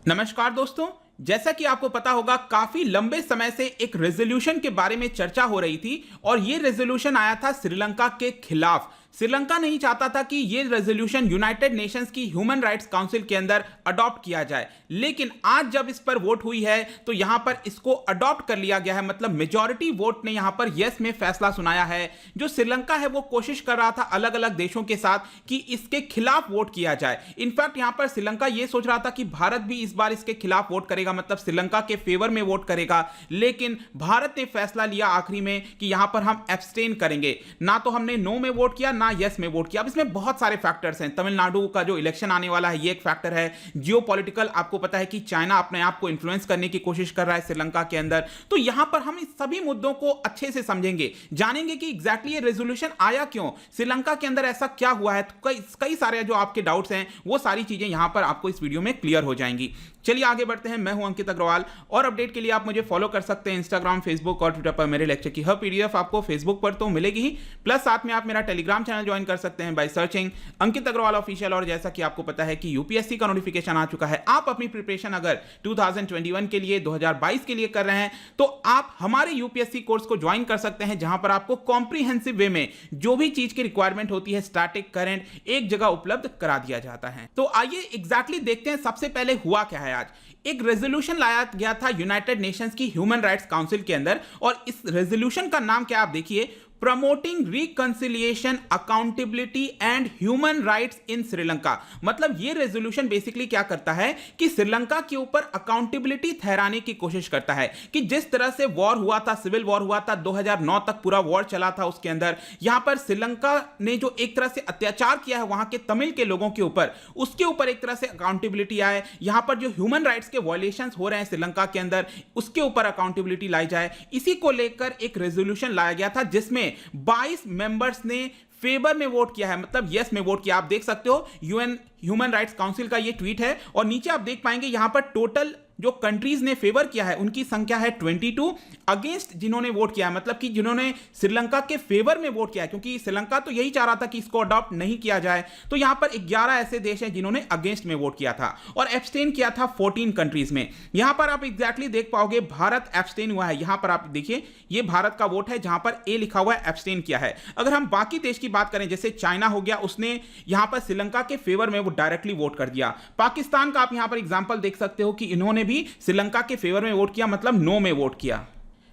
नमस्कार दोस्तों, जैसा कि आपको पता होगा काफी लंबे समय से एक रेजोल्यूशन के बारे में चर्चा हो रही थी और ये रेजोल्यूशन आया था श्रीलंका के खिलाफ। श्रीलंका नहीं चाहता था कि ये रेजोल्यूशन यूनाइटेड नेशंस की ह्यूमन राइट्स काउंसिल के अंदर अडॉप्ट किया जाए, लेकिन आज जब इस पर वोट हुई है तो यहां पर इसको अडॉप्ट कर लिया गया है। मतलब मेजॉरिटी वोट ने यहां पर यस में फैसला सुनाया है। जो श्रीलंका है वो कोशिश कर रहा था अलग अलग देशों के साथ कि इसके खिलाफ वोट किया जाए। इनफैक्ट यहां पर श्रीलंका ये सोच रहा था कि भारत भी इस बार इसके खिलाफ वोट करेगा, मतलब श्रीलंका के फेवर में वोट करेगा, लेकिन भारत ने फैसला लिया आखिरी में कि यहां पर हम एब्सटेन करेंगे। ना तो हमने नो में वोट किया ना यस में वोट किया। अब इसमें बहुत सारे फैक्टर्स हैं। तमिलनाडु का जो इलेक्शन आने वाला है ये एक फैक्टर है। जियोपॉलिटिकल, आपको पता है कि चाइना अपने आप को इन्फ्लुएंस करने की कोशिश कर रहा है श्रीलंका के अंदर। तो यहां पर हम इस सभी मुद्दों को अच्छे से समझेंगे, जानेंगे कि एग्जैक्टली ये रेजोल्यूशन आया क्यों, श्रीलंका के अंदर ऐसा क्या हुआ है। तो कई सारे जो आपके डाउट्स हैं वो सारी चीजें यहां पर आपको इस वीडियो में क्लियर हो जाएंगी। चलिए आगे बढ़ते हैं। मैं हूं अंकित अग्रवाल और अपडेट के लिए आप मुझे फॉलो कर सकते हैं इंस्टाग्राम, फेसबुक और ट्विटर पर। मेरे लेक्चर की हर पीडीएफ आपको फेसबुक पर तो मिलेगी ही, प्लस साथ में आप मेरा टेलीग्राम चैनल ज्वाइन कर सकते हैं by searching Ankit Agarwal official. और जैसा कि आपको पता है कि यूपीएससी का नोटिफिकेशन आ चुका है। आप अपनी प्रिपरेशन अगर 2021 के लिए 2022 के लिए कर रहे हैं तो आप हमारे यूपीएससी कोर्स को ज्वाइन कर सकते हैं, जहां पर आपको कॉम्प्रिहेंसिव वे में जो भी चीज की रिक्वायरमेंट होती है, स्टैटिक, करंट, एक जगह उपलब्ध करा दिया जाता है। तो आइए एग्जैक्टली देखते हैं सबसे पहले हुआ क्या है। आज एक रेजोल्यूशन लाया गया था यूनाइटेड नेशंस की ह्यूमन राइट्स काउंसिल के अंदर और इस रेजोल्यूशन का नाम क्या आप देखिए, promoting reconciliation, accountability and human rights इन श्रीलंका। मतलब ये रेजोल्यूशन बेसिकली क्या करता है कि श्रीलंका के ऊपर अकाउंटेबिलिटी ठहराने की कोशिश करता है कि जिस तरह से वॉर हुआ था, सिविल वॉर हुआ था, 2009 तक पूरा वॉर चला था, उसके अंदर यहां पर श्रीलंका ने जो एक तरह से अत्याचार किया है वहां के तमिल के लोगों के ऊपर, उसके ऊपर एक तरह से अकाउंटेबिलिटी आए। यहां पर जो ह्यूमन राइट्स के वायलेशंस हो रहे हैं श्रीलंका के अंदर, उसके ऊपर अकाउंटेबिलिटी लाई जाए। इसी को लेकर एक रेजोल्यूशन लाया गया था जिसमें 22 मेंबर्स ने फेवर में वोट किया है, मतलब यस में वोट किया। आप देख सकते हो यूएन ह्यूमन राइट्स काउंसिल का ये ट्वीट है और नीचे आप देख पाएंगे यहां पर टोटल जो कंट्रीज ने फेवर किया है उनकी संख्या है 22। अगेंस्ट जिन्होंने वोट किया है, मतलब कि जिन्होंने श्रीलंका के फेवर में वोट किया है, क्योंकि श्रीलंका तो यही चाह रहा था कि इसको अडॉप्ट नहीं किया जाए, तो यहां पर 11 ऐसे देश हैं जिन्होंने अगेंस्ट में वोट किया था और एब्सटेन किया था 14 कंट्रीज में। यहां पर आप एग्जैक्टली देख पाओगे भारत एब्सटेन हुआ है। यहां पर आप देखिए ये भारत का वोट है जहां पर ए लिखा हुआ है, एब्सटेन किया है। अगर हम बाकी देश की बात करें, जैसे चाइना हो गया, उसने यहां पर श्रीलंका के फेवर में वो डायरेक्टली वोट कर दिया। पाकिस्तान का आप यहां पर एग्जांपल देख सकते हो कि इन्होंने भी श्रीलंका के फेवर में वोट किया, मतलब नो में वोट किया।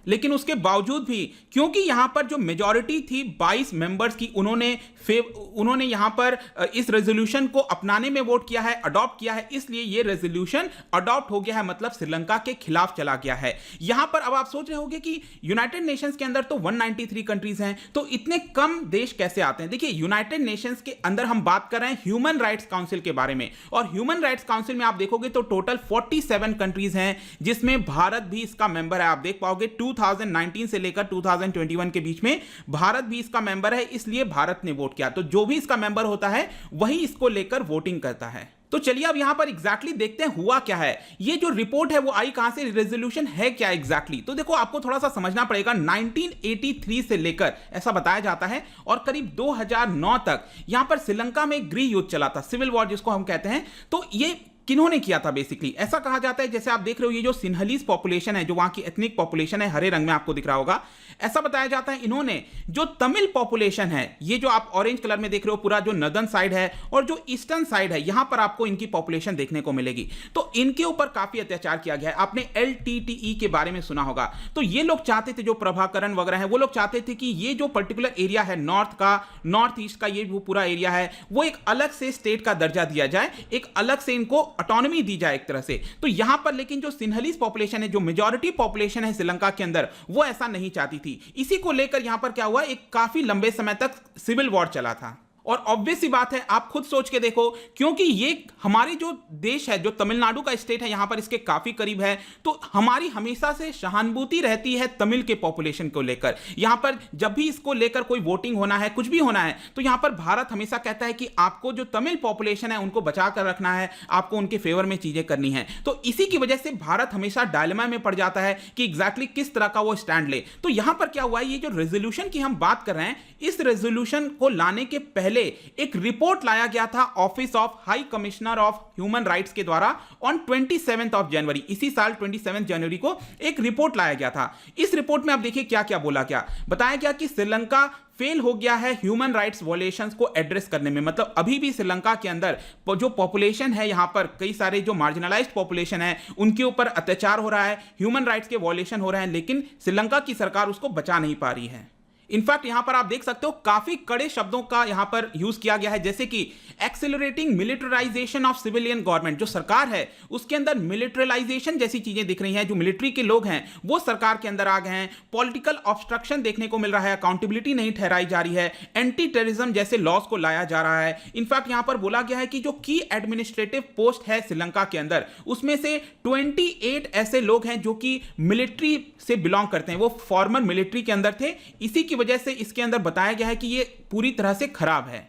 लेकिन उसके बावजूद भी क्योंकि यहां पर जो मेजॉरिटी थी 22 मेंबर्स की, उन्होंने यहां पर इस रेजोल्यूशन को अपनाने में वोट किया है, अडॉप्ट किया है, इसलिए ये रेजोल्यूशन अडॉप्ट हो गया है, मतलब श्रीलंका के खिलाफ चला गया है। यहां पर अब आप सोच रहे होंगे कि यूनाइटेड नेशंस के अंदर तो 193 कंट्रीज हैं, तो इतने कम देश कैसे आते हैं। देखिए यूनाइटेड नेशंस के अंदर हम बात कर रहे हैं ह्यूमन राइट्स काउंसिल के बारे में, और ह्यूमन राइट्स काउंसिल में आप देखोगे तो टोटल 47 कंट्रीज हैं, जिसमें भारत भी इसका मेंबर है। आप देख पाओगे 2019 से लेकर 2021 के बीच में भारत भी इसका मेंबर है, इसलिए भारत ने वोट किया। तो जो भी इसका मेंबर होता है वही इसको लेकर वोटिंग करता है। तो चलिए अब यहां पर एग्जैक्टली देखते हैं हुआ क्या है। ये जो रिपोर्ट है वो आई कहां से, रेजोल्यूशन है क्या एग्जैक्टली। तो देखो आपको थोड़ा सा समझना पड़ेगा। 1983 से लेकर ऐसा बताया जाता है और करीब 2009 तक यहां पर श्रीलंका में गृह युद्ध चला था, सिविल वॉर जिसको हम कहते हैं। तो ये किन्होंने किया था, बेसिकली ऐसा कहा जाता है, जैसे आप देख रहे हो ये जो सिन्हलीज पॉपुलेशन है, जो वहां की एथनिक पॉपुलेशन है, हरे रंग में आपको दिख रहा होगा, ऐसा बताया जाता है इन्होंने जो तमिल पॉपुलेशन है, ये जो आप ऑरेंज कलर में देख रहे हो, पूरा जो नॉर्दर्न साइड है और जो ईस्टर्न साइड है, यहां पर आपको इनकी पॉपुलेशन देखने को मिलेगी। तो इनके ऊपर काफी अत्याचार किया गया है। आपने LTTE के बारे में सुना होगा। तो ये लोग चाहते थे, जो प्रभाकरण वगैरह है, वो लोग चाहते थे कि ये जो पर्टिकुलर एरिया है नॉर्थ का, नॉर्थ ईस्ट का ये जो पूरा एरिया है, वो एक अलग से स्टेट का दर्जा दिया जाए, एक अलग से इनको ऑटोनॉमी दी जाए एक तरह से। तो यहां पर लेकिन जो सिन्हलीज पॉपुलेशन है, जो मेजॉरिटी पॉपुलेशन है श्रीलंका के अंदर, वो ऐसा नहीं चाहती थी। इसी को लेकर यहां पर क्या हुआ, एक काफी लंबे समय तक सिविल वॉर चला था। और ऑब्वियस सी बात है, आप खुद सोच के देखो, क्योंकि ये हमारे जो देश है, जो तमिलनाडु का स्टेट है, यहां पर इसके काफी करीब है, तो हमारी हमेशा से सहानुभूति रहती है तमिल के पॉपुलेशन को लेकर। यहां पर जब भी इसको लेकर कोई वोटिंग होना है, कुछ भी होना है, तो यहां पर भारत हमेशा कहता है कि आपको जो तमिल पॉपुलेशन है उनको बचा कर रखना है, आपको उनके फेवर में चीजें करनी है। तो इसी की वजह से भारत हमेशा डायलेमा में पड़ जाता है कि एग्जैक्टली किस तरह का वो स्टैंड ले। तो यहां पर क्या हुआ है, ये जो रेजोल्यूशन की हम बात कर रहे हैं, इस रेजोल्यूशन को लाने के पहले पहले एक रिपोर्ट लाया गया था office of high commissioner of human rights के द्वारा ऑन 27 ऑफ जनवरी, इसी साल 27 जनवरी को एक रिपोर्ट लाया गया था। इस रिपोर्ट में आप देखिए क्या क्या बोला गया। बताया गया कि श्रीलंका फेल हो गया है ह्यूमन राइट्स वॉयलेशंस को एड्रेस करने में। मतलब अभी भी श्रीलंका के अंदर जो पॉपुलेशन है, यहां पर कई सारे जो मार्जिनलाइज्ड पॉपुलेशन है उनके ऊपर अत्याचार हो रहा है, ह्यूमन राइट्स के वॉयलेशन हो रहे हैं, लेकिन श्रीलंका की सरकार उसको बचा नहीं पा रही है। इनफैक्ट यहां पर आप देख सकते हो काफी कड़े शब्दों का यहां पर यूज किया गया है, जैसे कि accelerating militarisation of civilian government. जो सरकार है उसके अंदर मिलिटराइजेशन जैसी चीजें दिख रही हैं, जो मिलिट्री के लोग हैं वो सरकार के अंदर आ गए हैं। पॉलिटिकल ऑब्स्ट्रक्शन देखने को मिल रहा है, अकाउंटेबिलिटी नहीं ठहराई जा रही है, एंटी टेररिज्म जैसे लॉज को लाया जा रहा है। इनफैक्ट यहां पर बोला गया है कि जो की एडमिनिस्ट्रेटिव पोस्ट है श्रीलंका के अंदर, उसमें से 28 ऐसे लोग हैं जो कि मिलिट्री से बिलोंग करते हैं, वो फॉर्मर मिलिट्री के अंदर थे। इसी की वजह से इसके अंदर बताया गया है कि ये पूरी तरह से खराब है।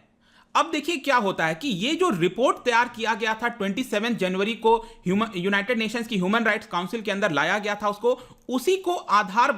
अब देखिए क्या होता है कि ये जो रिपोर्ट तैयार किया गया था 27 जनवरी को यूनाइटेड नेशंस की ह्यूमन राइट्स काउंसिल के अंदर लाया गया था, उसी को आधार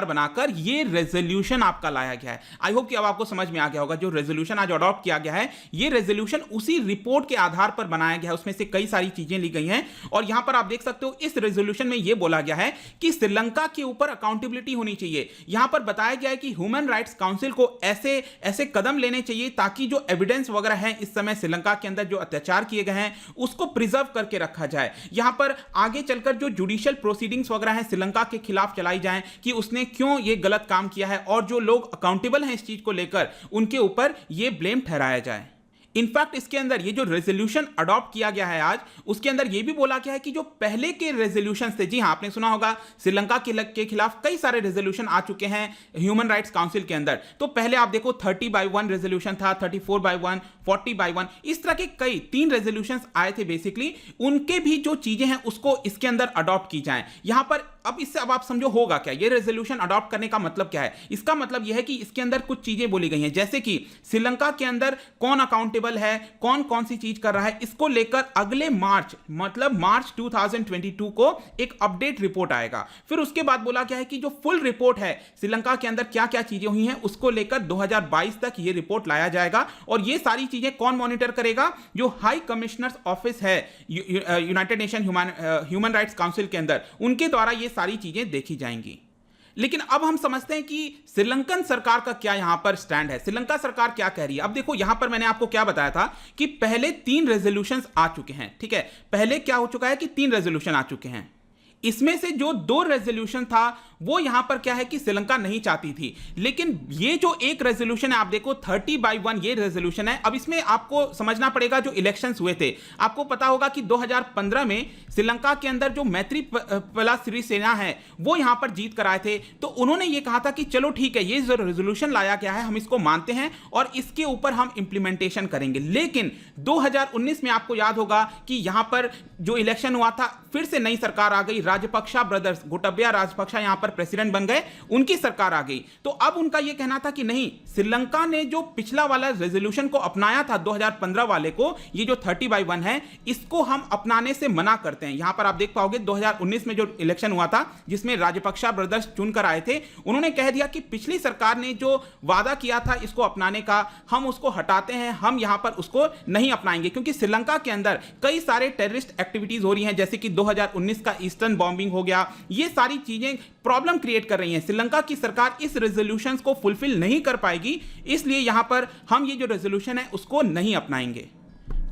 बनाकर ये रेजोल्यूशन आपका लाया गया है। आई होप कि अब आपको समझ में आ गया होगा। जो रेजोल्यूशन आज अडॉप्ट किया गया है, ये रेजोल्यूशन उसी रिपोर्ट के आधार पर बनाया गया है, उसमें से कई सारी चीजें ली गई हैं। और यहां पर आप देख सकते हो इस रेजोल्यूशन में यह बोला गया है कि श्रीलंका के ऊपर अकाउंटेबिलिटी होनी चाहिए। यहां पर बताया गया है कि ह्यूमन राइट्स काउंसिल को ऐसे कदम लेने चाहिए ताकि जो एविडेंस वगैरह है इस समय श्रीलंका के अंदर जो अत्याचार किए गए हैं उसको प्रिजर्व करके रखा जाए। यहां पर आगे चलकर जो जुडिशियल प्रोसीडिंग्स वगैरह हैं श्रीलंका के खिलाफ चलाई जाएं कि उसने क्यों ये गलत काम किया है, और जो लोग अकाउंटेबल हैं इस चीज को लेकर उनके ऊपर ये ब्लेम ठहराया जाए। इनफैक्ट इसके अंदर ये जो रेजोल्यूशन अडॉप्ट किया गया है आज, उसके अंदर ये भी बोला गया है कि जो पहले के रेजोल्यूशन थे, जी हां आपने सुना होगा श्रीलंका के खिलाफ कई सारे रेजोल्यूशन आ चुके हैं ह्यूमन राइट्स काउंसिल के अंदर। तो पहले आप देखो 30/1 रेजोल्यूशन था, 34/1, 40/1, इस तरह के कई 3 रेजोल्यूशंस आए थे। बेसिकली उनके भी जो चीजें हैं उसको इसके अंदर अडॉप्ट की जाएं। यहां पर अब आप समझो होगा क्या, ये रेजोल्यूशन अडॉप्ट करने का मतलब क्या है। इसका मतलब यह है कि इसके अंदर कुछ चीजें बोली गई हैं, जैसे कि श्रीलंका के अंदर कौन अकाउंटेबल है, कौन कौन सी चीज कर रहा है, इसको लेकर अगले मार्च 2022 को एक अपडेट रिपोर्ट आएगा। फिर उसके बाद बोला गया है कि जो फुल रिपोर्ट है श्रीलंका के अंदर क्या क्या चीजें हुई हैं उसको लेकर 2022 तक ये रिपोर्ट लाया जाएगा। और ये सारी चीजें कौन मॉनिटर करेगा, जो हाई कमिश्नर्स ऑफिस है United nation human rights council के अंदर, उनके द्वारा ये सारी चीजें देखी जाएंगी। लेकिन अब हम समझते हैं कि श्रीलंकन सरकार का क्या यहां पर स्टैंड है, श्रीलंका सरकार क्या कह रही है। अब देखो यहां पर मैंने आपको क्या बताया था कि पहले 3 रेजोल्यूशंस आ चुके हैं, ठीक है। पहले क्या हो चुका है कि 3 रेजोल्यूशन आ चुके हैं। इसमें से जो 2 रेजोल्यूशन था वो यहां पर क्या है कि श्रीलंका नहीं चाहती थी, लेकिन ये जो एक रेजोल्यूशन है आप देखो 30/1 ये रेजोल्यूशन है। अब इसमें आपको समझना पड़ेगा जो इलेक्शंस हुए थे, आपको पता होगा कि 2015 में श्रीलंका के अंदर जो मैत्रीपाला सिरिसेना है वो यहां पर जीत कर आए थे। तो उन्होंने ये कहा था कि चलो ठीक है, ये जो रेजोल्यूशन लाया गया है हम इसको मानते हैं और इसके ऊपर हम इंप्लीमेंटेशन करेंगे। लेकिन 2019 में आपको याद होगा कि यहां पर जो इलेक्शन हुआ था, फिर से नई सरकार आ गई, राजपक्षा ब्रदर्स, गोटाबया राजपक्षा यहां पर प्रेसिडेंट बन गए, उनकी सरकार आ गई। तो अब उनका यह कहना था कि नहीं, श्रीलंका ने जो पिछला वाला रेजोल्यूशन को अपनाया था 2015 वाले को, ये जो 30/1 है, इसको हम अपनाने से मना करते हैं। यहां पर आप देख पाओगे 2019 में जो इलेक्शन हुआ था जिसमें राजपक्षा ब्रदर्स चुनकर आए थे, उन्होंने कह दिया कि पिछली सरकार ने जो वादा किया था इसको अपनाने का, हम उसको हटाते हैं, हम यहां पर उसको नहीं अपनाएंगे। क्योंकि श्रीलंका के अंदर कई सारे टेररिस्ट एक्टिविटीज हो रही हैं, जैसे कि 2019 का ईस्टर्न बॉम्बिंग हो गया, ये सारी चीजें प्रॉब्लम क्रिएट कर रही हैं। श्रीलंका की सरकार इस रेजोल्यूशन को फुलफिल नहीं कर पाएगी, इसलिए यहां पर हम ये जो रेजोल्यूशन है उसको नहीं अपनाएंगे।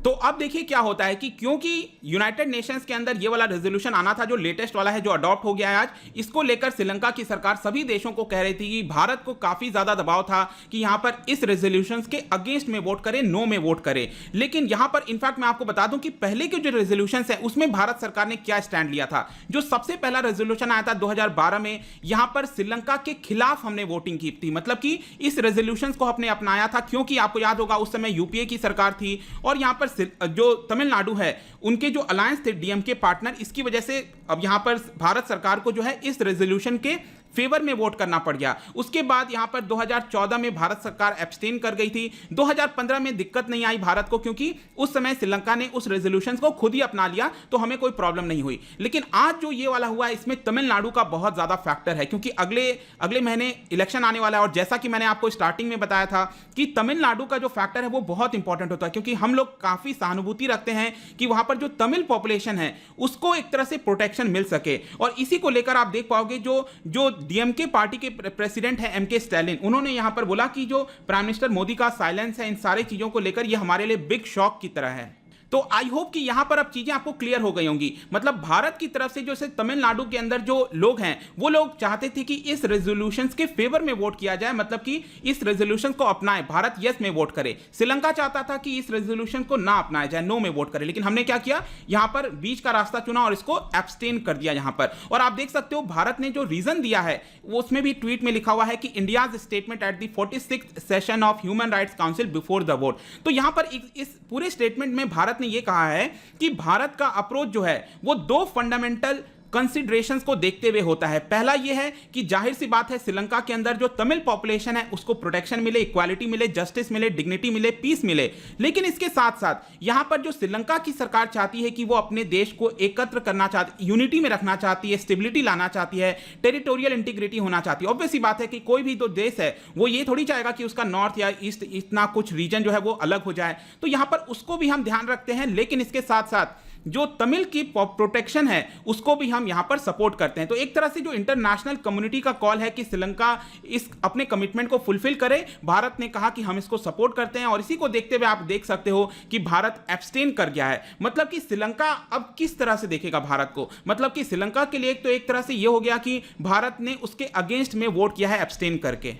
तो अब देखिए क्या होता है कि क्योंकि यूनाइटेड नेशंस के अंदर ये वाला रेजोल्यूशन आना था, जो लेटेस्ट वाला है, जो अडॉप्ट हो गया है आज, इसको लेकर श्रीलंका की सरकार सभी देशों को कह रही थी कि भारत को काफी ज्यादा दबाव था कि यहां पर इस रेजोल्यूशन के अगेंस्ट में वोट करे, नो में वोट करे। लेकिन यहां पर इनफैक्ट मैं आपको बता दूं कि पहले के जो रेजोल्यूशन है उसमें भारत सरकार ने क्या स्टैंड लिया था। जो सबसे पहला रेजोल्यूशन आया था 2012 में, यहां पर श्रीलंका के खिलाफ हमने वोटिंग की थी, मतलब कि इस रेजोल्यूशन को हमने अपनाया था, क्योंकि आपको याद होगा उस समय यूपीए की सरकार थी और यहां पर जो तमिलनाडु है उनके जो अलायंस थे डीएमके पार्टनर, इसकी वजह से अब यहां पर भारत सरकार को जो है इस रेजोल्यूशन के फेवर में वोट करना पड़ गया। उसके बाद यहां पर 2014 में भारत सरकार एब्सटेन कर गई थी। 2015 में दिक्कत नहीं आई भारत को, क्योंकि उस समय श्रीलंका ने उस रेजोल्यूशन को खुद ही अपना लिया, तो हमें कोई प्रॉब्लम नहीं हुई। लेकिन आज जो ये वाला हुआ है, इसमें तमिलनाडु का बहुत ज्यादा फैक्टर है, क्योंकि अगले महीने इलेक्शन आने वाला है। और जैसा कि मैंने आपको स्टार्टिंग में बताया था कि तमिलनाडु का जो फैक्टर है वो बहुत इंपॉर्टेंट होता है, क्योंकि हम लोग काफी सहानुभूति रखते हैं कि वहां पर जो तमिल पॉपुलेशन है उसको एक तरह से प्रोटेक्शन मिल सके। और इसी को लेकर आप देख पाओगे जो डीएमके पार्टी के प्रेसिडेंट है एमके स्टैलिन, उन्होंने यहां पर बोला कि जो प्राइम मिनिस्टर मोदी का साइलेंस है इन सारी चीजों को लेकर, यह हमारे लिए बिग शॉक की तरह है। तो आई होप कि यहां पर अब चीजें आपको क्लियर हो गई होंगी। मतलब भारत की तरफ से जो तमिलनाडु के अंदर जो लोग हैं वो लोग चाहते थे कि इस रेजोल्यूशंस के फेवर में वोट किया जाए, मतलब कि इस रेजोल्यूशन को अपनाए, भारत यस में वोट करे। श्रीलंका चाहता था कि इस रेजोल्यूशन को ना अपनाया जाए, नो में वोट करे। लेकिन हमने क्या किया, यहां पर बीच का रास्ता चुना और इसको एब्सटेन कर दिया यहां पर। और आप देख सकते हो भारत ने जो रीजन दिया है वो उसमें भी ट्वीट में लिखा हुआ है कि India's statement at the 46th session of human rights council before the vote. तो यहां पर इस पूरे स्टेटमेंट में भारत ने यह कहा है कि भारत का अप्रोच जो है वो दो फंडामेंटल कंसिडरेशंस को देखते हुए होता है। पहला यह है कि जाहिर सी बात है श्रीलंका के अंदर जो तमिल पॉपुलेशन है उसको प्रोटेक्शन मिले, इक्वालिटी मिले, जस्टिस मिले, डिग्निटी मिले, पीस मिले। लेकिन इसके साथ साथ यहां पर जो श्रीलंका की सरकार चाहती है कि वो अपने देश को एकत्र करना चाहती, यूनिटी में रखना चाहती है, स्टेबिलिटी लाना चाहती है, टेरिटोरियल इंटीग्रिटी होना चाहती है। ऑब्वियस सी बात है कि कोई भी तो देश है वो ये थोड़ी चाहेगा कि उसका नॉर्थ या ईस्ट इतना कुछ रीजन जो है वो अलग हो जाए। तो यहां पर उसको भी हम ध्यान रखते हैं, लेकिन इसके साथ साथ जो तमिल की प्रोटेक्शन है उसको भी हम यहां पर सपोर्ट करते हैं। तो एक तरह से जो इंटरनेशनल कम्युनिटी का कॉल है कि श्रीलंका इस अपने कमिटमेंट को फुलफिल करे, भारत ने कहा कि हम इसको सपोर्ट करते हैं। और इसी को देखते हुए आप देख सकते हो कि भारत एब्सटेन कर गया है। मतलब कि श्रीलंका अब किस तरह से देखेगा भारत को, मतलब कि श्रीलंका के लिए तो एक तरह से यह हो गया कि भारत ने उसके अगेंस्ट में वोट किया है एब्सटेन करके।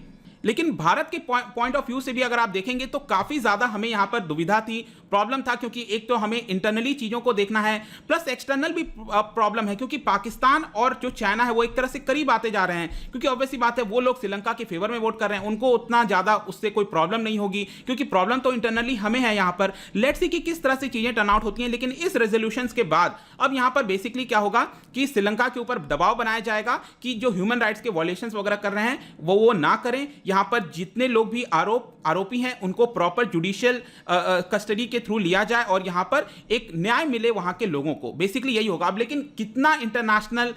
लेकिन भारत के पॉइंट ऑफ व्यू से भी अगर आप देखेंगे तो काफी ज्यादा हमें यहां पर दुविधा थी, प्रॉब्लम था, क्योंकि एक तो हमें इंटरनली चीजों को देखना है, प्लस एक्सटर्नल भी प्रॉब्लम है, क्योंकि पाकिस्तान और जो चाइना है वो एक तरह से करीब आते जा रहे हैं। क्योंकि ऑब्वियसली बात है वो लोग श्रीलंका के फेवर में वोट कर रहे हैं, उनको उतना ज्यादा उससे कोई प्रॉब्लम नहीं होगी, क्योंकि प्रॉब्लम तो इंटरनली हमें है यहां पर। लेट्स सी कि किस तरह से चीजें टर्न आउट होती हैं। लेकिन इस रेजोल्यूशन के बाद अब यहां पर बेसिकली क्या होगा कि श्रीलंका के ऊपर दबाव बनाया जाएगा कि जो ह्यूमन राइट्स के वॉयलेशंस वगैरह कर रहे हैं वो ना करें। यहां पर जितने लोग भी आरोपी हैं उनको प्रॉपर जुडिशियल कस्टडी के थ्रू लिया जाए और यहां पर एक न्याय मिले वहां के लोगों को। बेसिकली यही होगा। अब लेकिन कितना इंटरनेशनल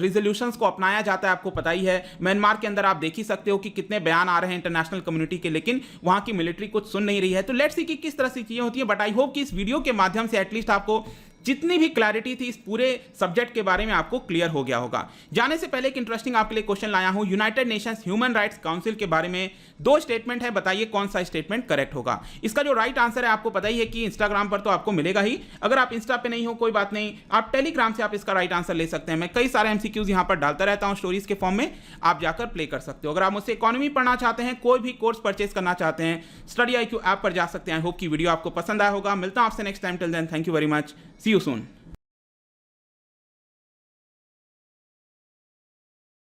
रिजोल्यूशंस को अपनाया जाता है आपको पता ही है। म्यांमार के अंदर आप देख ही सकते हो कि कितने बयान आ रहे हैं इंटरनेशनल कम्युनिटी के, लेकिन वहां की मिलिट्री कुछ सुन नहीं रही है। तो लेट्स सी कि किस तरह से चीजें होती है। बट आई होप कि इस वीडियो के माध्यम से एटलीस्ट आपको जितनी भी क्लैरिटी थी इस पूरे सब्जेक्ट के बारे में आपको क्लियर हो गया होगा। जाने से पहले एक इंटरेस्टिंग आपके लिए क्वेश्चन लाया हूं। United Nations human rights council के बारे में दो स्टेटमेंट है, बताइए कौन सा स्टेटमेंट करेक्ट होगा। इसका जो राइट आंसर है आपको पता ही है कि इंस्टाग्राम पर तो आपको मिलेगा ही। अगर आप इंस्टा पे नहीं हो कोई बात नहीं, आप टेलीग्राम से आप इसका राइट आंसर ले सकते हैं। मैं कई सारे एमसीक्यूज यहां पर डालता रहता हूं स्टोरीज के फॉर्म में, आप जाकर प्ले कर सकते हो। अगर आप मुझसे इकोनॉमी पढ़ना चाहते हैं, कोई भी कोर्स परचेज करना चाहते हैं, स्टडी IQ ऐप पर जा सकते हैं। आई होप की वीडियो आपको पसंद आया होगा। मिलता हूं आपसे next time. Till then thank you very much, see you soon.